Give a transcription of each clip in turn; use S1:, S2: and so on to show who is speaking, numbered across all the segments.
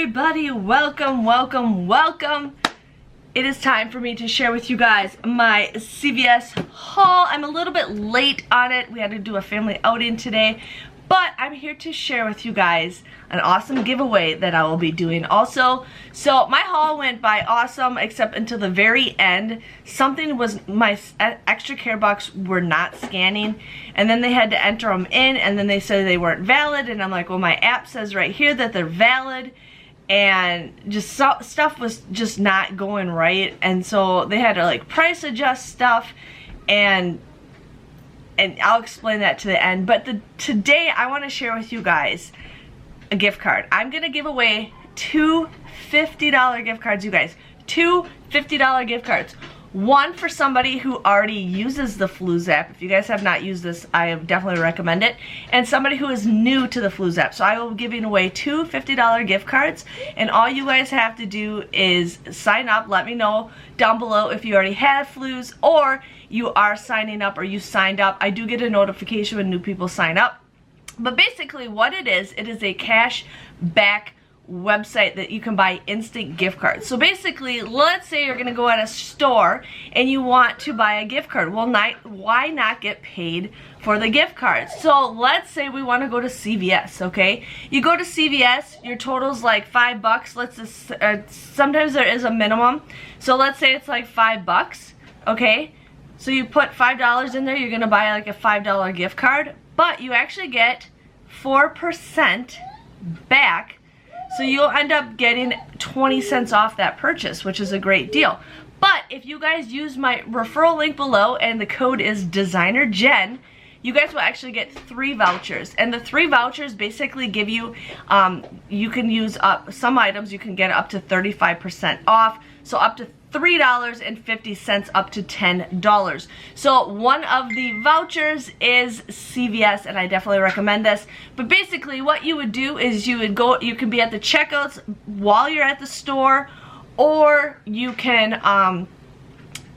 S1: everybody, welcome, welcome, welcome. It is time for me to share with you guys my CVS haul. I'm a little bit late on it. We had to do a family outing today, but I'm here to share with you guys an awesome giveaway that I will be doing also. So my haul went by awesome except until the very end. Something was, my extra care box were not scanning, and then they had to enter them in, and then they said they weren't valid, and I'm like, well, my app says right here that they're valid, and just stuff was just not going right, and so they had to like price adjust stuff, and I'll explain that to the end. But today I want to share with you guys a gift card. I'm gonna give away two $50 gift cards, you guys. Two $50 gift cards. One for somebody who already uses the Flues app. If you guys have not used this, I definitely recommend it. And somebody who is new to the Flues app. So I will be giving away two $50 gift cards. And all you guys have to do is sign up. Let me know down below if you already have Flues or you are signing up or you signed up. I do get a notification when new people sign up. But basically what it is a cash back website that you can buy instant gift cards. So basically, let's say you're gonna go at a store and you want to buy a gift card. Well, why not get paid for the gift cards? So let's say we want to go to CVS, okay? You go to CVS, your total's like $5. Let's just, sometimes there is a minimum. So let's say it's like $5, okay? So you put $5 in there, you're gonna buy like a $5 gift card, but you actually get 4% back. So you'll end up getting 20 cents off that purchase, which is a great deal. But if you guys use my referral link below and the code is DesignerJen, you guys will actually get 3 vouchers. And the 3 vouchers basically give you, you can use up some items, you can get up to 35% off. So up to $3.50 up to $10. So one of the vouchers is CVS, and I definitely recommend this. But basically what you would do is you would go, you can be at the checkouts while you're at the store, or you can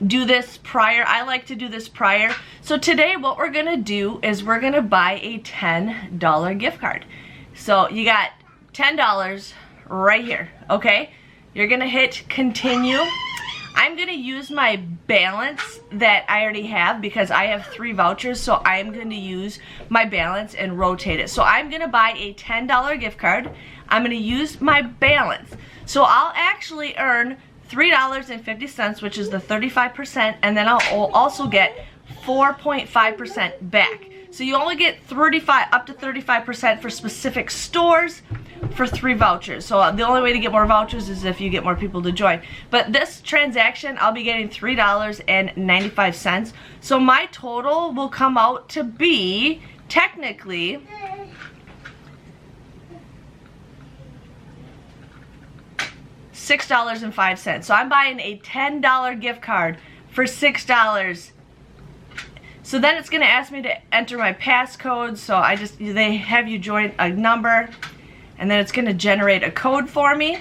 S1: do this prior. I like to do this prior. So today what we're gonna do is we're gonna buy a $10 gift card. So you got $10 right here, okay? You're gonna hit continue. I'm gonna use my balance that I already have because I have 3 vouchers, so I'm gonna use my balance and rotate it. So I'm gonna buy a $10 gift card. I'm gonna use my balance. So I'll actually earn $3.50, which is the 35%, and then I'll also get 4.5% back. So you only get up to 35% for specific stores for 3 vouchers. So the only way to get more vouchers is if you get more people to join. But this transaction, I'll be getting $3.95. So my total will come out to be technically $6.05. So I'm buying a $10 gift card for $6. So then it's gonna ask me to enter my passcode. So they have you join a number, and then it's gonna generate a code for me.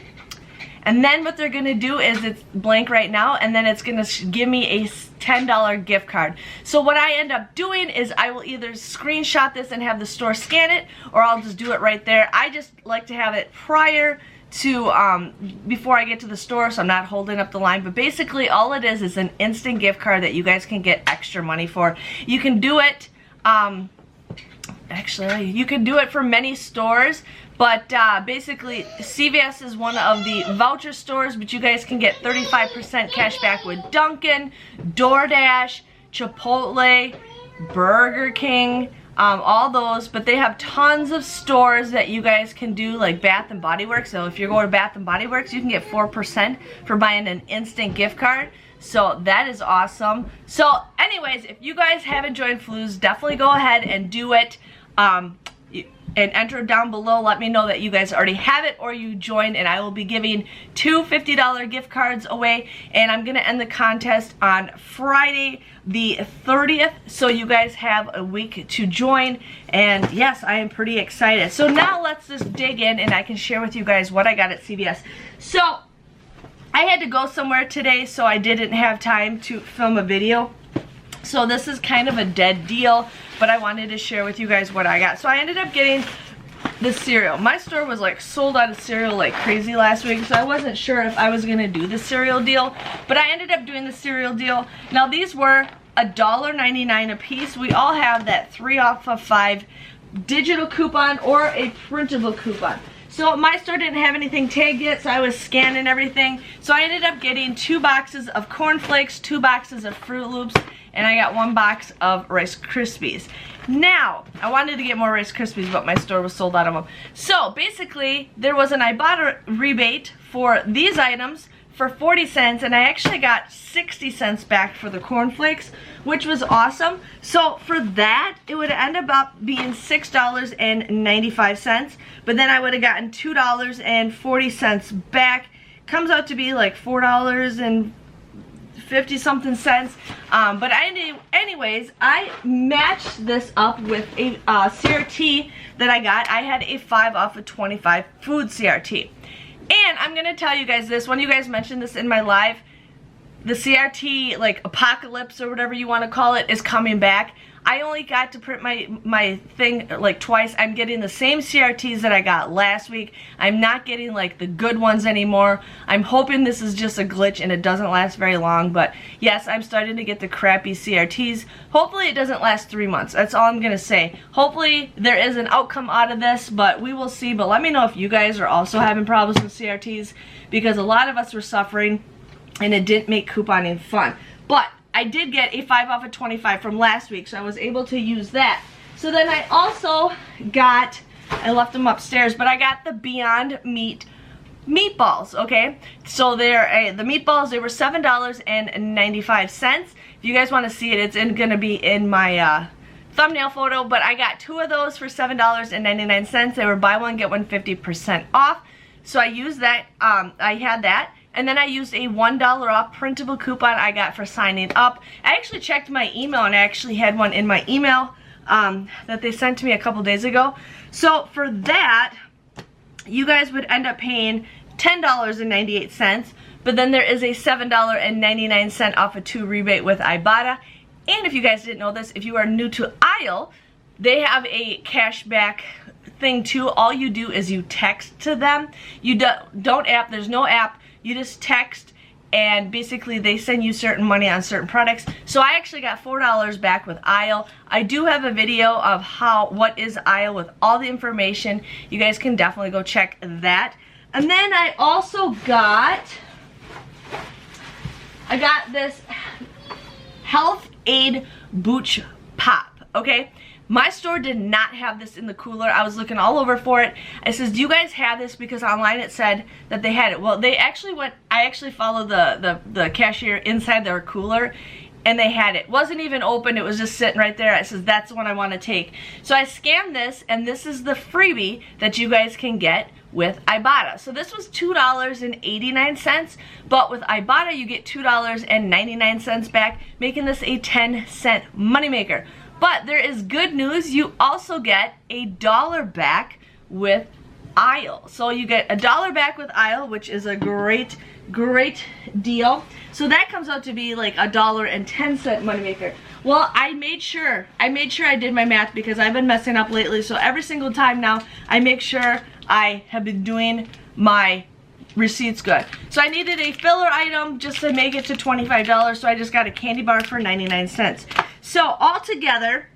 S1: And then what they're gonna do is, it's blank right now, and then it's gonna give me a $10 gift card. So what I end up doing is I will either screenshot this and have the store scan it, or I'll just do it right there. I just like to have it prior to before I get to the store, so I'm not holding up the line. But basically all it is an instant gift card that you guys can get extra money for. You can do it actually you can do it for many stores, but basically CVS is one of the voucher stores, but you guys can get 35% cash back with Dunkin', DoorDash, Chipotle, Burger King, all those. But they have tons of stores that you guys can do, like Bath and Body Works. So if you're going to Bath and Body Works, you can get 4% for buying an instant gift card. So that is awesome. So anyways, if you guys haven't joined Flues, definitely go ahead and do it. And enter down below. Let me know that you guys already have it or you joined, and I will be giving 2 $50 gift cards away. And I'm gonna end the contest on Friday the 30th, so you guys have a week to join. And yes, I am pretty excited. So now let's just dig in and I can share with you guys what I got at CVS. So I had to go somewhere today, so I didn't have time to film a video. So this is kind of a dead deal, but I wanted to share with you guys what I got. So I ended up getting the cereal. My store was like sold out of cereal like crazy last week, so I wasn't sure if I was gonna do the cereal deal, but I ended up doing the cereal deal. Now these were $1.99 a piece. We all have that 3 off of 5 digital coupon or a printable coupon. So my store didn't have anything tagged yet, so I was scanning everything. So I ended up getting 2 boxes of Corn Flakes, 2 boxes of Fruit Loops, and I got 1 box of Rice Krispies. Now, I wanted to get more Rice Krispies, but my store was sold out of them. So basically, there was an Ibotta rebate for these items for 40 cents, and I actually got 60 cents back for the Corn Flakes, which was awesome. So for that, it would end up being $6.95, but then I would have gotten $2.40 back. Comes out to be like $4.50 something cents. But anyways, I matched this up with a CRT that I got. I had a 5 off of 25 food CRT. And I'm gonna tell you guys this, when you guys mentioned this in my live, the CRT, like apocalypse or whatever you want to call it, is coming back. I only got to print my thing like twice. I'm getting the same CRTs that I got last week. I'm not getting like the good ones anymore. I'm hoping this is just a glitch and it doesn't last very long, but yes, I'm starting to get the crappy CRTs. Hopefully it doesn't last 3 months. That's all I'm gonna say. Hopefully there is an outcome out of this, but we will see. But let me know if you guys are also having problems with CRTs, because a lot of us were suffering and it didn't make couponing fun. But I did get a 5 off of 25 from last week, so I was able to use that. So then I also got, I left them upstairs, but I got the Beyond Meat meatballs, okay? So they're the meatballs, they were $7.95. If you guys want to see it, it's gonna be in my thumbnail photo, but I got 2 of those for $7.99. They were buy one, get one 50% off. So I used that, I had that. And then I used a $1 off printable coupon I got for signing up. I actually checked my email and I actually had one in my email that they sent to me a couple days ago. So for that, you guys would end up paying $10.98, but then there is a $7.99 off of 2 rebate with Ibotta. And if you guys didn't know this, if you are new to Aisle, they have a cashback thing too. All you do is you text to them. You don't app, there's no app. You just text, and basically they send you certain money on certain products. So I actually got $4 back with Aisle. I do have a video of what is Aisle with all the information. You guys can definitely go check that. And then I also got this Health Aid Booch Pop, okay? My store did not have this in the cooler. I was looking all over for it. It says, do you guys have this? Because online it said that they had it. Well, they actually went, I actually followed the cashier inside their cooler, and they had it. It wasn't even open, it was just sitting right there. It says, that's the one I want to take. So I scanned this, and this is the freebie that you guys can get with Ibotta. So this was $2.89, but with Ibotta you get $2.99 back, making this a 10-cent moneymaker. But there is good news, you also get $1 back with Aisle. So you get $1 back with Aisle, which is a great deal. So that comes out to be like $1.10 moneymaker. Well, I made sure I did my math, because I've been messing up lately. So every single time now, I make sure I have been doing my receipts good. So I needed a filler item just to make it to $25, so I just got a candy bar for 99 cents. So all together,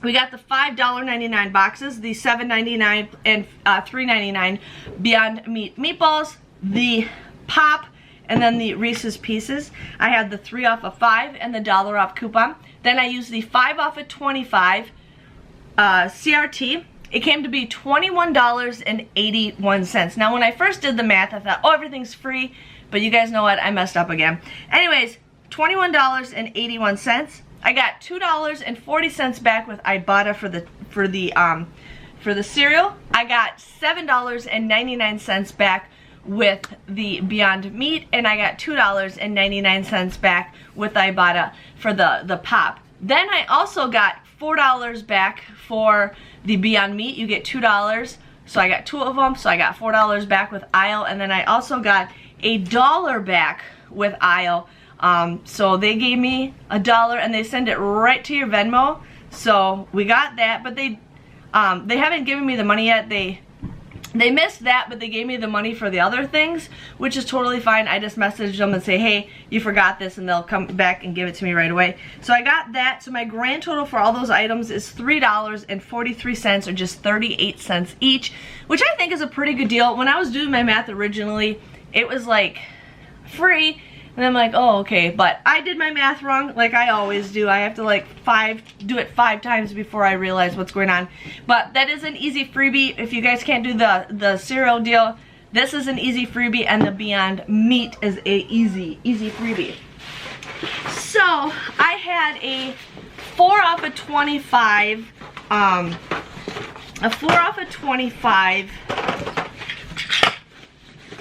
S1: we got the $5.99 boxes, the $7.99 and $3.99 Beyond Meat meatballs, the pop, and then the Reese's Pieces. I had the 3 off of 5 and the $1 off coupon. Then I used the 5 off of 25 CRT. It came to be $21.81. Now when I first did the math, I thought, oh, everything's free, but you guys know what, I messed up again. Anyways, $21.81. I got $2.40 back with Ibotta for the cereal. I got $7.99 back with the Beyond Meat, and I got $2.99 back with Ibotta for the pop. Then I also got $4 back for the Beyond Meat. You get $2, so I got 2 of them, so I got $4 back with Aisle, and then I also got $1 back with Aisle. So they gave me $1 and they send it right to your Venmo. So we got that, but they haven't given me the money yet. They They missed that, but they gave me the money for the other things, which is totally fine. I just messaged them and say, hey, you forgot this, and they'll come back and give it to me right away. So I got that. So my grand total for all those items is $3.43, or just 38 cents each, which I think is a pretty good deal. When I was doing my math originally, it was like free. And I'm like, oh, okay, but I did my math wrong, like I always do. I have to like do it 5 times before I realize what's going on. But that is an easy freebie. If you guys can't do the cereal deal, this is an easy freebie, and the Beyond Meat is a easy freebie. So I had a 4 off of 25,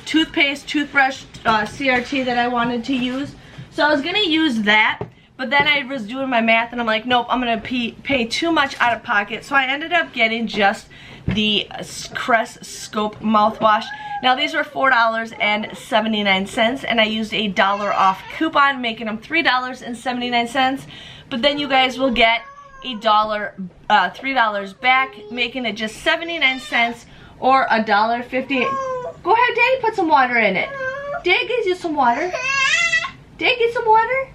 S1: toothpaste, toothbrush, CRT that I wanted to use. So I was gonna use that, but then I was doing my math and I'm like, nope, I'm gonna pay too much out of pocket. So I ended up getting just the Crest Scope mouthwash. Now these were $4.79, and I used a $1 off coupon, making them $3.79. But then you guys will get $3 back, making it just 79 cents, or $1.50. Go ahead, Daddy, put some water in it. Daddy gives you some water. Daddy get some water.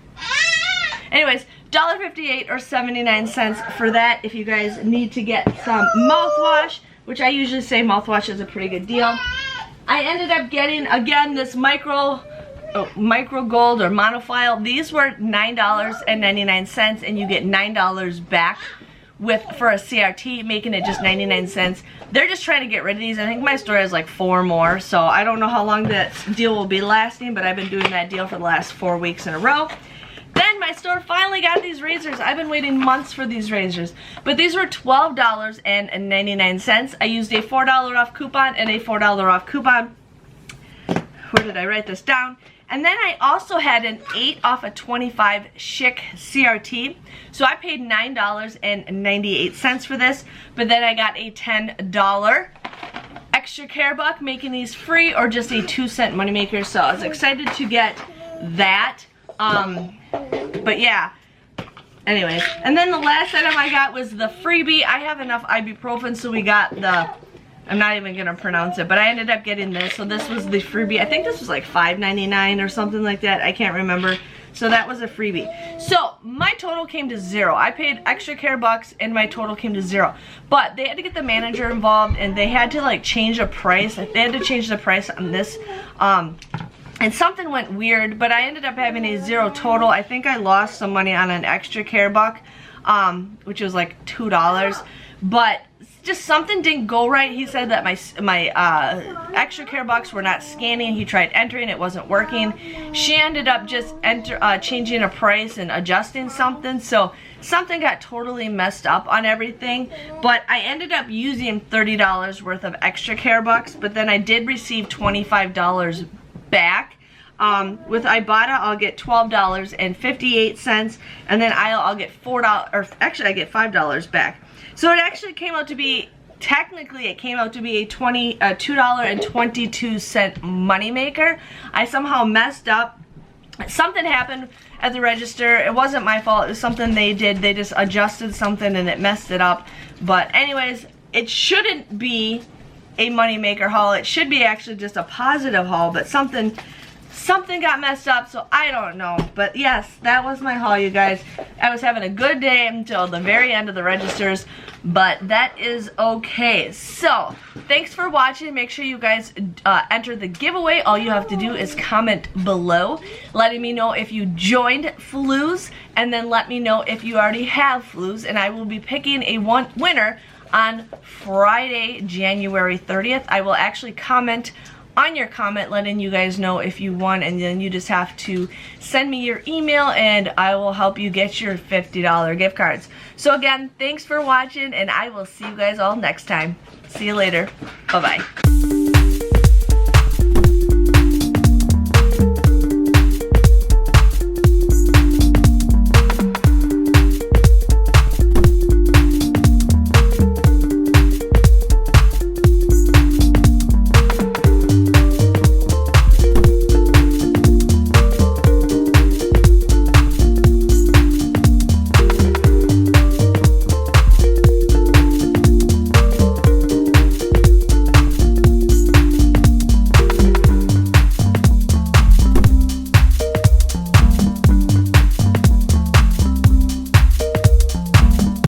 S1: Anyways, $1.58 or 79 cents for that if you guys need to get some mouthwash, which I usually say mouthwash is a pretty good deal. I ended up getting, again, this micro gold or monofile. These were $9.99, and you get $9 back for a CRT, making it just 99 cents. They're just trying to get rid of these. I think my store has like 4 more, so I don't know how long that deal will be lasting, but I've been doing that deal for the last 4 weeks in a row. Then my store finally got these razors. I've been waiting months for these razors, but these were $12.99. I used a $4 off coupon and a $4 off coupon. Where did I write this down? And then I also had an 8 off of 25 Schick CRT. So I paid $9.98 for this, but then I got a $10 extra care buck, making these free, or just a 2-cent moneymaker. So I was excited to get that. But yeah. Anyways, and then the last item I got was the freebie. I have enough ibuprofen, so we got the, I'm not even gonna pronounce it, but I ended up getting this. So this was the freebie. I think this was like $5.99 or something like that. I can't remember. So that was a freebie. So my total came to 0. I paid extra care bucks and my total came to 0. But they had to get the manager involved, and they had to like change a price. They had to change the price on this. And something went weird, but I ended up having a 0 total. I think I lost some money on an extra care buck, which was like $2. But just something didn't go right. He said that my extra care bucks were not scanning. He tried entering, it wasn't working. She ended up just changing a price and adjusting something. So something got totally messed up on everything. But I ended up using $30 worth of extra care bucks. But then I did receive $25 back. With Ibotta, I'll get $12.58, and then I'll get $4, or actually I get $5 back. So it actually came out to be, technically it came out to be a $2.22 moneymaker. I somehow messed up. Something happened at the register. It wasn't my fault. It was something they did. They just adjusted something and it messed it up. But anyways, it shouldn't be a moneymaker haul. It should be actually just a positive haul, but something got messed up, so I don't know. But yes, that was my haul, you guys. I was having a good day until the very end of the registers, but that is okay. So thanks for watching. Make sure you guys enter the giveaway. All you have to do is comment below letting me know if you joined Flues, and then let me know if you already have Flues, and I will be picking a winner on Friday, January 30th. I will actually comment on your comment letting you guys know if you won, and then you just have to send me your email and I will help you get your $50 gift cards. So again, thanks for watching, and I will see you guys all next time. See you later. Bye-bye.